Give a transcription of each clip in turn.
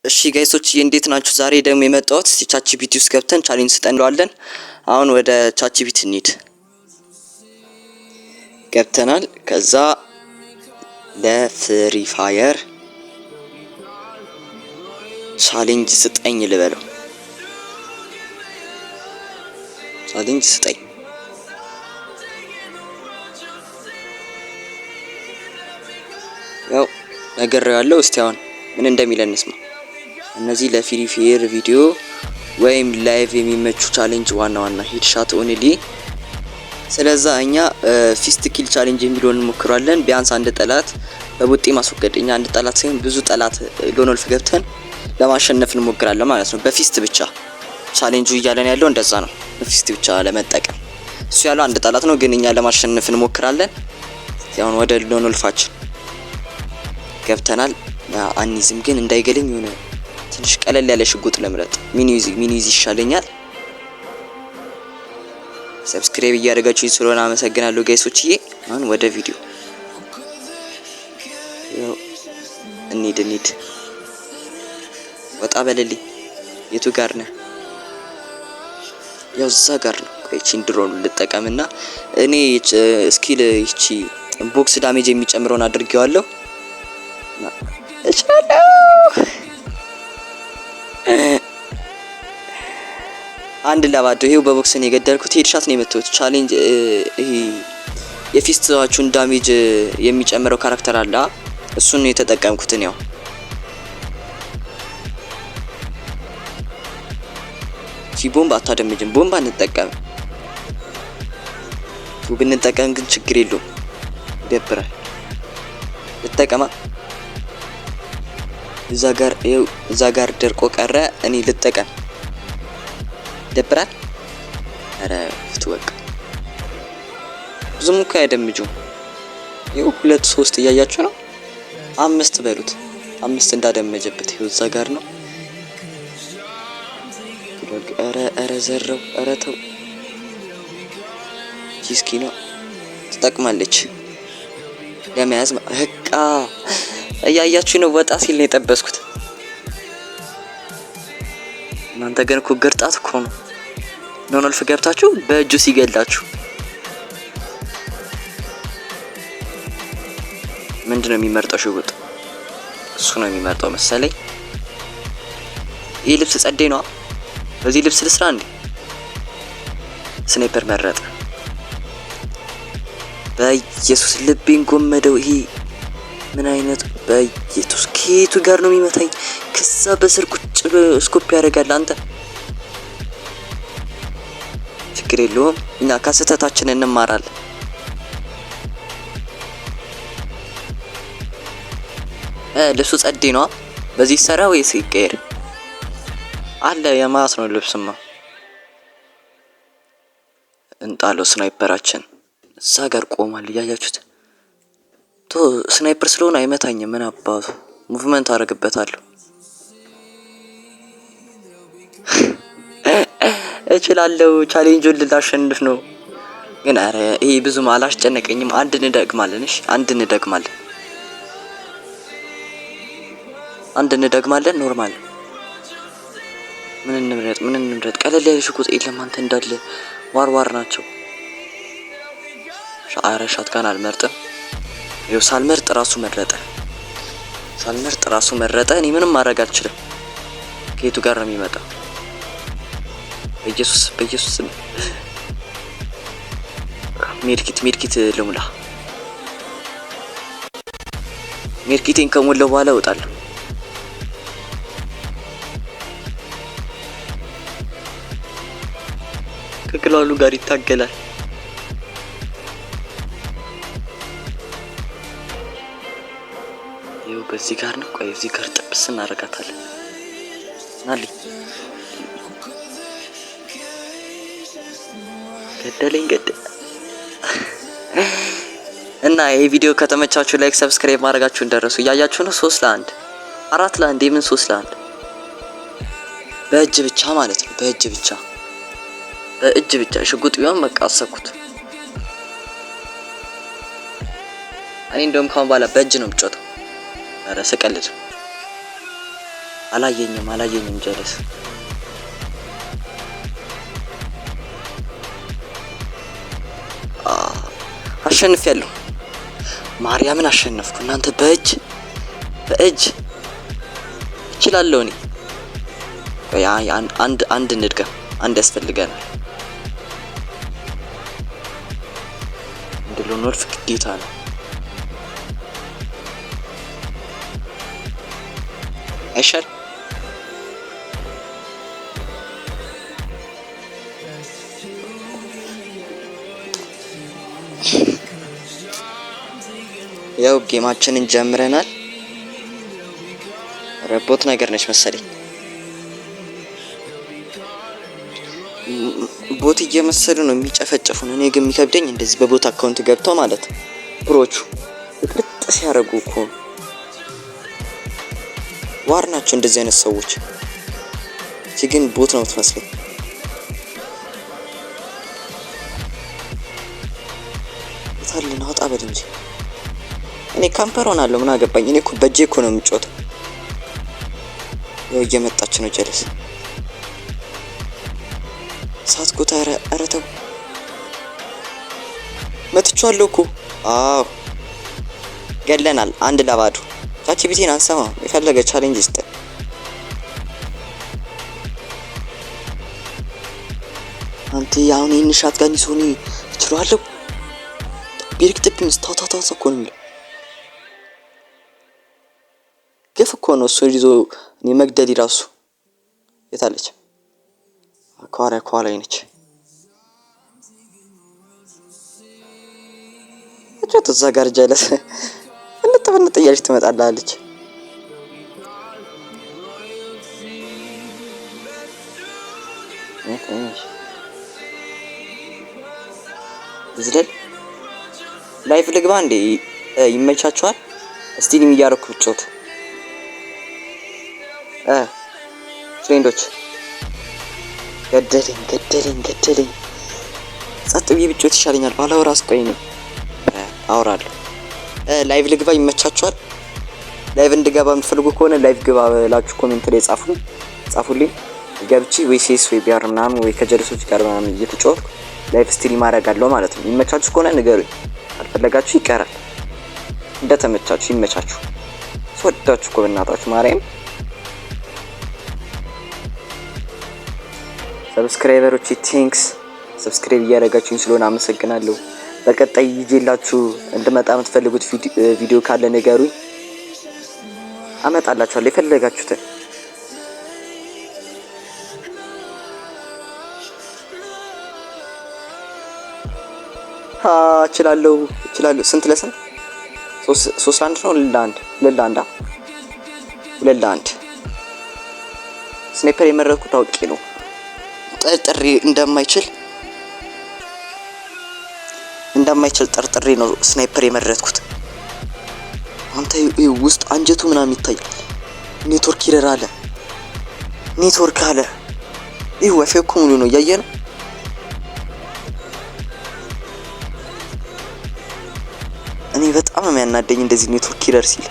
እሺ ጋይሶች እንዴት ናችሁ? ዛሬ ደግሞ የመጣሁት ቻትጂፒቲ ውስጥ ገብተን ቻሌንጅ ስጠንለዋለን። አሁን ወደ ቻትጂፒቲ እንሂድ። ገብተናል። ከዛ ለፍሪ ፋየር ቻሌንጅ ስጠኝ ልበለው። ቻሌንጅ ስጠኝ። ያው ነገር ያለው እስቲ አሁን ምን እንደሚለን እንስማ። እነዚህ ለፍሪ ፋየር ቪዲዮ ወይም ላይቭ የሚመቹ ቻሌንጅ ዋና ሄድሻት ኦንሊ። ስለዛ እኛ ፊስት ኪል ቻሌንጅ የሚለውን እንሞክራለን። ቢያንስ አንድ ጠላት በቡጤ ማስወገድ። እኛ አንድ ጠላት ሳይሆን ብዙ ጠላት ሎኖልፍ ገብተን ለማሸነፍ እንሞክራለን ማለት ነው። በፊስት ብቻ ቻሌንጁ እያለን ያለው እንደዛ ነው። በፊስት ብቻ ለመጠቀም እሱ ያለው አንድ ጠላት ነው፣ ግን እኛ ለማሸነፍ እንሞክራለን። ያውን ወደ ሎኖልፋችን ገብተናል። አንይዝም ግን እንዳይገለኝ የሆነ ትንሽ ቀለል ያለ ሽጉጥ ለምረጥ። ሚኒዩዝ ይሻለኛል። ሰብስክራይብ እያደረጋችሁ ስለሆነ አመሰግናለሁ ጋይሶችዬ። አሁን ወደ ቪዲዮ ያው እንሂድ። ወጣ በለልኝ። የቱ ጋር ነህ? ያው እዛ ጋር ነው። እቺን ድሮን ልጠቀምና እኔ ስኪል እቺ ቦክስ ዳሜጅ የሚጨምረውን አድርጌዋለሁ። እችላለሁ። አንድ ለባዶ ይሄው በቦክስ ነው የገደልኩት። ሄድሻት ነው የመተውት። ቻሌንጅ ይሄ የፊስታችሁን ዳሜጅ የሚጨምረው ካራክተር አለ። እሱን ነው የተጠቀምኩት ነው። ቦምብ አታደምጅም። ቦምብ አንጠቀም። ብንጠቀም ግን ችግር የለውም። ይደብራል። ልጠቀማ እዛ ጋር ደርቆ ቀረ። እኔ ልጠቀም። ይደብራል። አረ ፍትወቅ ብዙም እኮ አይደምጁም። ይኸው 2 3 እያያችሁ ነው። 5 በሉት። 5 እንዳደመጀበት ይኸው እዛ ጋር ነው። አረ ዘረው። አረ ተው። ጂስኪ ነው ትጠቅማለች ለመያዝ። በቃ እያያችሁ ነው። ወጣ ሲል ነው የጠበስኩት። እናንተ ግን እኮ ግርጣት እኮ ነው። ሎኖልፍ ገብታችሁ በእጁ ሲገላችሁ ምንድነው የሚመርጠው? ሽጉጥ እሱ ነው የሚመርጠው መሰለኝ። ይህ ልብስ ጸዴ ነው። በዚህ ልብስ ልስራ እንዴ? ስናይፐር መረጠ። በኢየሱስ ልቤን ጎመደው። ይሄ ምን አይነት በኢየሱስ ከየቱ ጋር ነው የሚመታኝ? ከዛ በስር ቁጭ ስኮፕ ያደርጋል። አንተ ችግር የለውም፣ እኛ ከስህተታችን እንማራለን። ልብሱ ጸዴ ነው። በዚህ ሰራ ወይስ ይቀየር? አለ የማስ ነው ልብስማ። እንጣለው። ስናይፐራችን እዛ ጋር ቆሟል። እያያችሁት ስናይፐር ስለሆነ አይመታኝም። ምን አባቱ ሙቭመንት አደርግበታለሁ። እችላለሁ። ቻሌንጁን ልላሸንፍ ነው። ግን አረ ይሄ ብዙም አላስጨነቀኝም። አንድ እንደግማለን። እሺ አንድ እንደግማለን። ኖርማል ምን እንምረጥ? ቀለል ያለ ሽጉጥ የለም። አንተ እንዳለ ዋር ናቸው። ሻአረ ሻትጋን አልመርጥም። ይኸው ሳልመርጥ ራሱ መረጠ። እኔ ምንም ማድረግ አልችልም። ከየቱ ጋር ነው የሚመጣው? በኢየሱስ ሜድኪት ልሙላ። ሜድኪቴን ከሞላው በኋላ እወጣለሁ። ከግላሉ ጋር ይታገላል። ይኸው በዚህ ጋር ነው። ቆይ እዚህ ጋር ጥብስ እናደርጋታለን። ናሊ ገደለኝ። እና ይሄ ቪዲዮ ከተመቻችሁ ላይክ፣ ሰብስክራይብ ማድረጋችሁን ደረሱ። እያያችሁ ነው። 3 ለ1 4 ለ1 የምን 3 ለ1? በእጅ ብቻ ማለት ነው። በእጅ ብቻ ሽጉጥ ቢሆን በቃ አሰብኩት። እኔ እንደውም ካሁን በኋላ በእጅ ነው የምጮተው። ኧረ ስቀልድ አላየኝም ጀለስ አሸንፊያለሁ። ማርያምን አሸነፍኩ። እናንተ በእጅ እችላለሁ እኔ። አንድ እንድገም፣ አንድ ያስፈልገናል። እንድሎን ወልፍ ግዴታ ነው። አይሻል ያው ጌማችንን ጀምረናል። ረቦት ነገር ነች መሰለኝ። ቦት እየመሰሉ ነው የሚጨፈጨፉን። እኔ ግን የሚከብደኝ እንደዚህ በቦት አካውንት ገብተው ማለት ነው ፕሮቹ ልጥ ሲያደርጉ እኮ ዋር ናቸው እንደዚህ አይነት ሰዎች። እቺ ግን ቦት ነው የምትመስለኝ። ታልና ወጣ በል እንጂ እኔ ካምፐር ሆናለሁ። ምን አገባኝ? እኔ እኮ በጄ እኮ ነው የምጮተው። ያው እየመጣች ነው ጀለስ ሳት ጎታ። ኧረ ተው መትቻለሁ እኮ። አዎ ገለናል። 1-2 ቻቺቢቲን አንሰማ የፈለገ ቻሌንጅ ይስጥ። አንተ ያው እኔን ሻትጋን ይሶኒ እችላለሁ። ቢርክጥብኝ ስታታታታ እኮ ነው የሚለው። ገፍ እኮ ነው እሱ ይዞ እኔ መግደል ይራሱ። የታለች ኳላይ ነች። እጨት እዛ ጋር ጀለስ እንጥብንጥ እያለች ትመጣላለች። ዝለል ላይፍ ልግባ እንዴ? ይመቻችኋል? ስቲልም እያረኩ ጮት ፍሬንዶች ገደለኝ። ጸጥ ብዬ ብጮት ይሻለኛል። ባላወራ አስቆይ ነው አወራለሁ። ላይቭ ልግባ ይመቻችኋል? ላይቭ እንድገባ የምትፈልጉ ከሆነ ላይቭ ግባ ብላችሁ ኮሜንት ላይ ጻፉልኝ። ገብቼ ወይ ሴስ ወይ ቢያር ምናምን ወይ ከጀለሶች ጋር ምናምን እየተጫወትኩ ላይቭ ስትሪም አደርጋለሁ ማለት ነው። ይመቻችሁ ከሆነ ንገሩኝ፣ ካልፈለጋችሁ ይቀራል። እንደተመቻችሁ ይመቻችሁ። ስወዳችሁ እኮ በእናታችሁ ማርያም። ሰብስክራይበሮች ቲንክስ ሰብስክራይብ እያደረጋችሁኝ ስለሆነ አመሰግናለሁ። በቀጣይ ይዤላችሁ እንድመጣ የምትፈልጉት ቪዲዮ ካለ ንገሩኝ፣ አመጣላችኋለሁ የፈለጋችሁትን። እችላለሁ። ስንት ለስንት? 3-1 ነው 2-1 2-1 ስናይፐር የመረጥኩት አውቄ ነው። ጠርጥሬ እንደማይችል ጠርጥሬ ነው ስናይፐር የመረጥኩት። አንተ ውስጥ አንጀቱ ምናምን ይታያል። ኔትወርክ ይረር አለ። ይህ ወፌ እኮ ሙሉ ነው እያየ ነው። እኔ በጣም የሚያናደኝ እንደዚህ ኔትወርክ ይረር ሲል።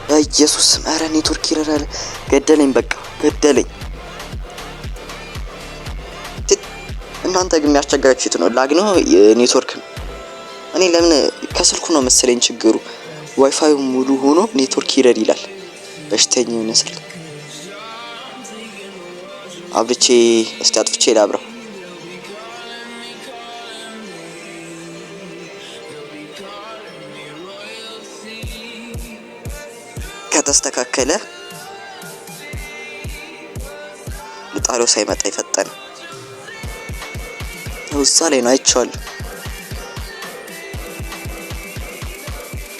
በኢየሱስ ኧረ ኔትወርክ ይረር አለ። ገደለኝ፣ በቃ ገደለኝ። እናንተ ግን የሚያስቸግራችሁት ነው ላግ ነው ኔትወርክ ነው። እኔ ለምን ከስልኩ ነው መሰለኝ ችግሩ። ዋይፋዩ ሙሉ ሆኖ ኔትወርክ ይረር ይላል። በሽተኛው ነው ስልክ። አጥፍቼ ላብራው። ከተስተካከለ ልጣለው ሳይመጣ ይፈጠን ውሳ ላይ ነው አይቻለሁ።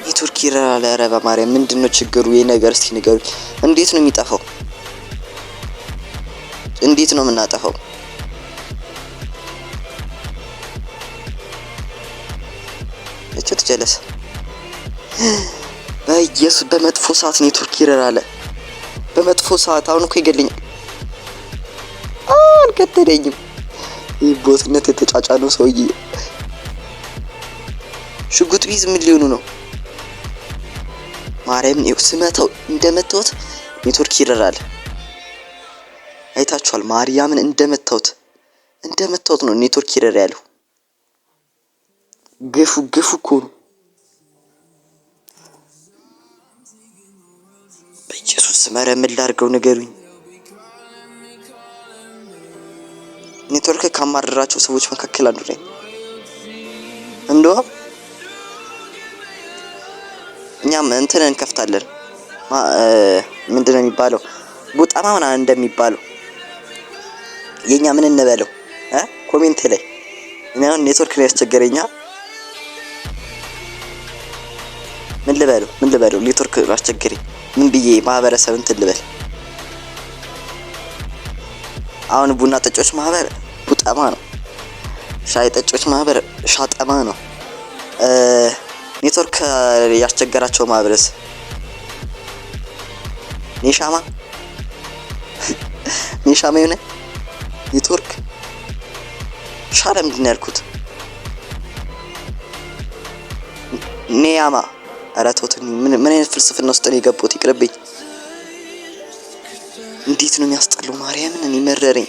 ኔትወርክ ይረራል። ኧረ በማርያም ምንድነው ችግሩ? ይሄ ነገር እስቲ ንገሩ። እንዴት ነው የሚጠፋው? እንዴት ነው የምናጠፋው? እቺ ጀለስ በኢየሱስ በመጥፎ ሰዓት ኔትወርክ ይረራል። በመጥፎ ሰዓት አሁን እኮ ይገለኛል። አልገደለኝም። ቦትነት የተጫጫነው ሰውዬ ሽጉጥ ቢዝ ምን ሊሆኑ ነው? ማርያም ነው ስመታው እንደመተውት ኔትወርክ ይረራል። አይታችኋል? ማርያምን እንደመታውት ነው ኔትወርክ ይረራ ያለው። ግፉ እኮ ነው። በኢየሱስ መረ ምን ላድርገው ንገሩኝ። ኔትወርክ ካማረራቸው ሰዎች መካከል አንዱ ነኝ። እንደውም እኛም እንትን እንከፍታለን። ምንድነው የሚባለው? ቡጣማ ምናምን እንደሚባለው የኛ ምን እንበለው? ኮሜንት ላይ እኔ አሁን ኔትወርክ ነው ያስቸገረኛ። ምን ልበለው? ኔትወርክ አስቸገረኝ። ምን ብዬ ማህበረሰብ እንትን ልበል? አሁን ቡና ጠጮች ማህበር ቡጣማ ነው። ሻይ ጠጮች ማህበር ሻጠማ ነው። ኔትወርክ ያስቸገራቸው ማህበረሰብ ኔሻማ የሆነ ኔትወርክ ሻለ ምንድን ነው ያልኩት? ኔያማ አራቶት ምን አይነት ፍልስፍና ውስጥ ነው የገቡት? ይቅርብኝ። እንዴት ነው የሚያስጠላው? ማርያምን እኔ መረረኝ።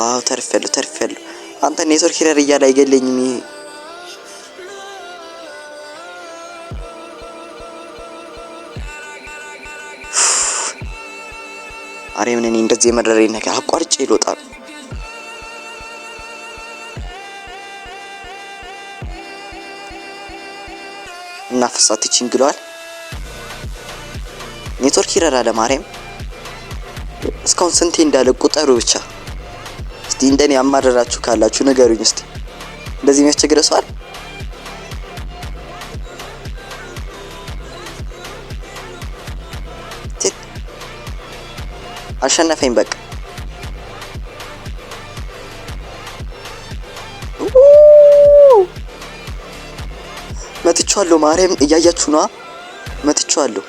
አዎ ተርፌያለሁ። አንተ ኔትወርክ ሂረር እያለ አይገለኝም። ይሄ ማርያምን እኔ እንደዚህ የመረረኝ ነገር አቋርጬ ልወጣ ነው። እና ፍሳት ይችንግሏል። ኔትወርክ ይረራ ለማርያም እስካሁን ስንቴ እንዳለ ቁጠሩ ብቻ። እስቲ እንደኔ ያማረራችሁ ካላችሁ ንገሩኝ። እስቲ እንደዚህ የሚያስቸግረ ሰው አለ? አሸነፈኝ በቃ። መትቻለሁ። ማርያም እያያችሁ ነው። መትቻለሁ።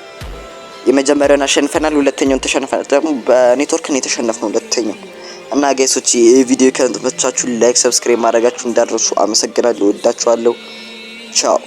የመጀመሪያውን አሸንፈናል። ሁለተኛውን ተሸንፈናል። ደግሞ በኔትወርክ ነው የተሸነፍነው ሁለተኛው። እና ጋይሶች የቪዲዮ ከንትመቻችሁ ላይክ፣ ሰብስክራይብ ማድረጋችሁ እንዳትረሱ። አመሰግናለሁ። ወዳችኋለሁ። ቻው